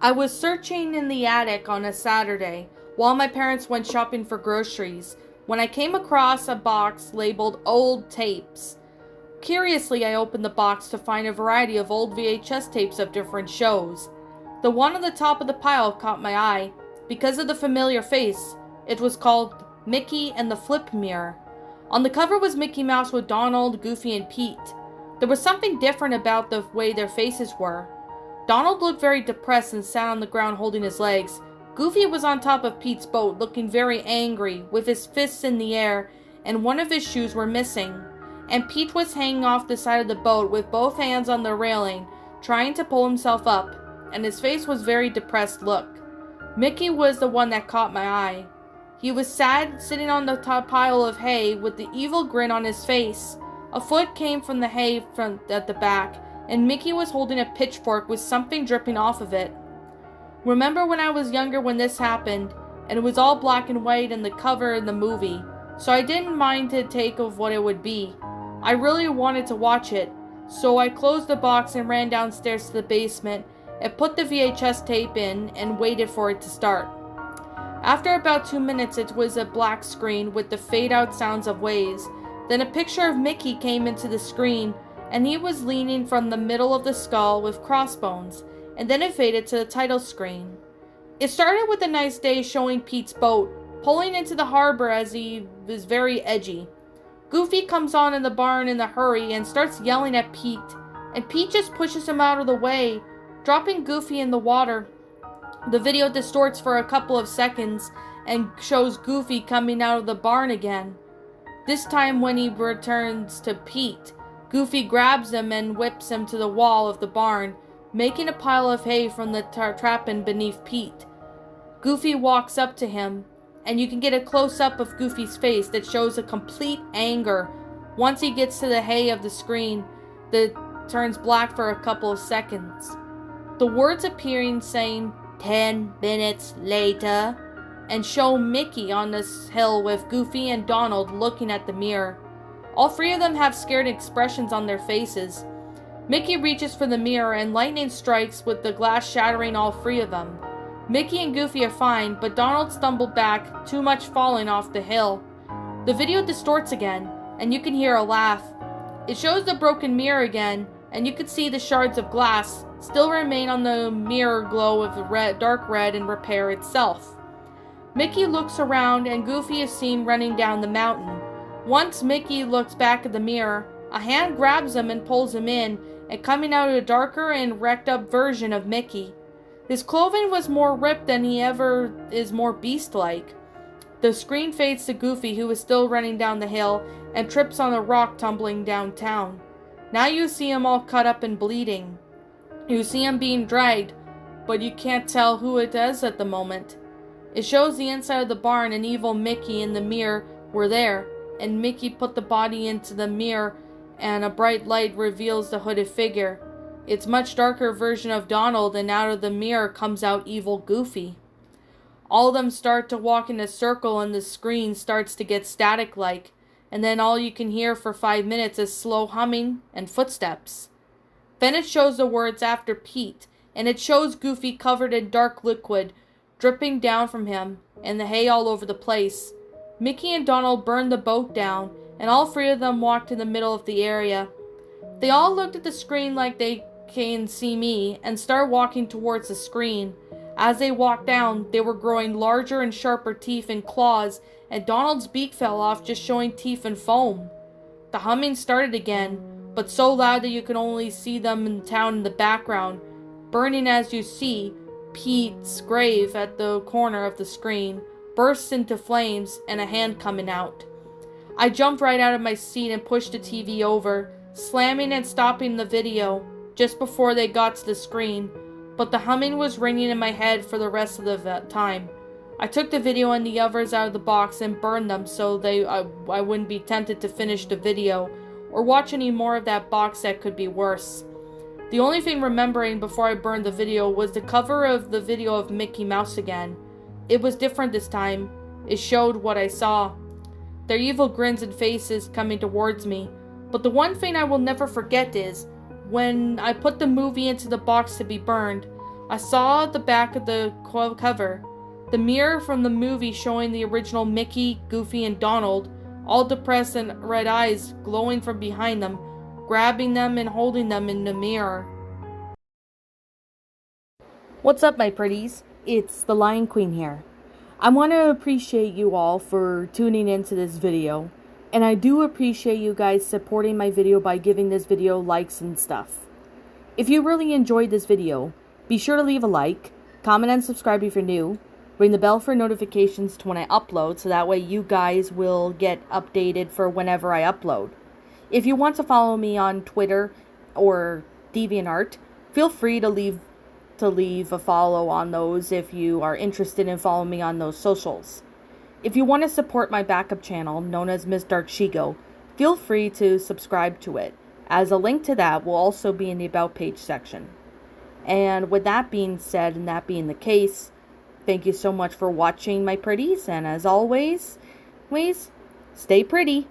I was searching in the attic on a Saturday while my parents went shopping for groceries when I came across a box labeled Old Tapes. Curiously, I opened the box to find a variety of old VHS tapes of different shows. The one on the top of the pile caught my eye because of the familiar face. It was called Mickey and the Flip Mirror. On the cover was Mickey Mouse with Donald, Goofy, and Pete. There was something different about the way their faces were. Donald looked very depressed and sat on the ground holding his legs. Goofy was on top of Pete's boat, looking very angry, with his fists in the air, and one of his shoes were missing. And Pete was hanging off the side of the boat with both hands on the railing, trying to pull himself up, and his face was very depressed look. Mickey was the one that caught my eye. He was sad, sitting on the top pile of hay with the evil grin on his face. A foot came from the hay at the back, and Mickey was holding a pitchfork with something dripping off of it. Remember when I was younger when this happened, and it was all black and white in the cover in the movie, so I didn't mind to take of what it would be. I really wanted to watch it, so I closed the box and ran downstairs to the basement and put the VHS tape in and waited for it to start. After about 2 minutes, it was a black screen with the fade-out sounds of waves. Then a picture of Mickey came into the screen, and he was leaning from the middle of the skull with crossbones, and then it faded to the title screen. It started with a nice day showing Pete's boat, pulling into the harbor as he was very edgy. Goofy comes on in the barn in a hurry and starts yelling at Pete, and Pete just pushes him out of the way, dropping Goofy in the water. The video distorts for a couple of seconds and shows Goofy coming out of the barn again. This time when he returns to Pete, Goofy grabs him and whips him to the wall of the barn, making a pile of hay from the trapping beneath Pete. Goofy walks up to him, and you can get a close-up of Goofy's face that shows a complete anger. Once he gets to the hay of the screen, that turns black for a couple of seconds. The words appearing saying 10 minutes later, and show Mickey on this hill with Goofy and Donald looking at the mirror. All three of them have scared expressions on their faces. Mickey reaches for the mirror and lightning strikes with the glass shattering all three of them. Mickey and Goofy are fine, but Donald stumbled back, too much falling off the hill. The video distorts again, and you can hear a laugh. It shows the broken mirror again, and you can see the shards of glass still remain on the mirror glow of dark red and repair itself. Mickey looks around, and Goofy is seen running down the mountain. Once Mickey looks back at the mirror, a hand grabs him and pulls him in, and coming out a darker and wrecked up version of Mickey. His clothing was more ripped than he ever is, more beast-like. The screen fades to Goofy, who is still running down the hill and trips on a rock tumbling downtown. Now you see him all cut up and bleeding. You see him being dragged, but you can't tell who it is at the moment. It shows the inside of the barn, and evil Mickey and the mirror were there, and Mickey put the body into the mirror, and a bright light reveals the hooded figure. It's much darker version of Donald, and out of the mirror comes out evil Goofy. All of them start to walk in a circle, and the screen starts to get static-like, and then all you can hear for 5 minutes is slow humming and footsteps. Then it shows the words after Pete, and it shows Goofy covered in dark liquid, dripping down from him, and the hay all over the place. Mickey and Donald burned the boat down, and all three of them walked in the middle of the area. They all looked at the screen like they can see me, and started walking towards the screen. As they walked down, they were growing larger and sharper teeth and claws, and Donald's beak fell off, just showing teeth and foam. The humming started again, but so loud that you can only see them in town in the background, burning as you see. Pete's grave at the corner of the screen bursts into flames and a hand coming out. I jumped right out of my seat and pushed the TV over, slamming and stopping the video just before they got to the screen, but the humming was ringing in my head for the rest of the time. I took the video and the others out of the box and burned them so I wouldn't be tempted to finish the video or watch any more of that box that could be worse. The only thing remembering before I burned the video was the cover of the video of Mickey Mouse again. It was different this time. It showed what I saw. Their evil grins and faces coming towards me. But the one thing I will never forget is, when I put the movie into the box to be burned, I saw the back of the cover, the mirror from the movie showing the original Mickey, Goofy, and Donald, all depressed and red eyes glowing from behind them, grabbing them and holding them in the mirror. What's up, my pretties? It's the Lion Queen here. I want to appreciate you all for tuning into this video, and I do appreciate you guys supporting my video by giving this video likes and stuff. If you really enjoyed this video, be sure to leave a like, comment and subscribe if you're new, ring the bell for notifications to when I upload so that way you guys will get updated for whenever I upload. If you want to follow me on Twitter or DeviantArt, feel free to leave a follow on those if you are interested in following me on those socials. If you want to support my backup channel, known as Miss Dark Shigo, feel free to subscribe to it, as a link to that will also be in the About page section. And with that being said, and that being the case, thank you so much for watching, my pretties, and as always, stay pretty.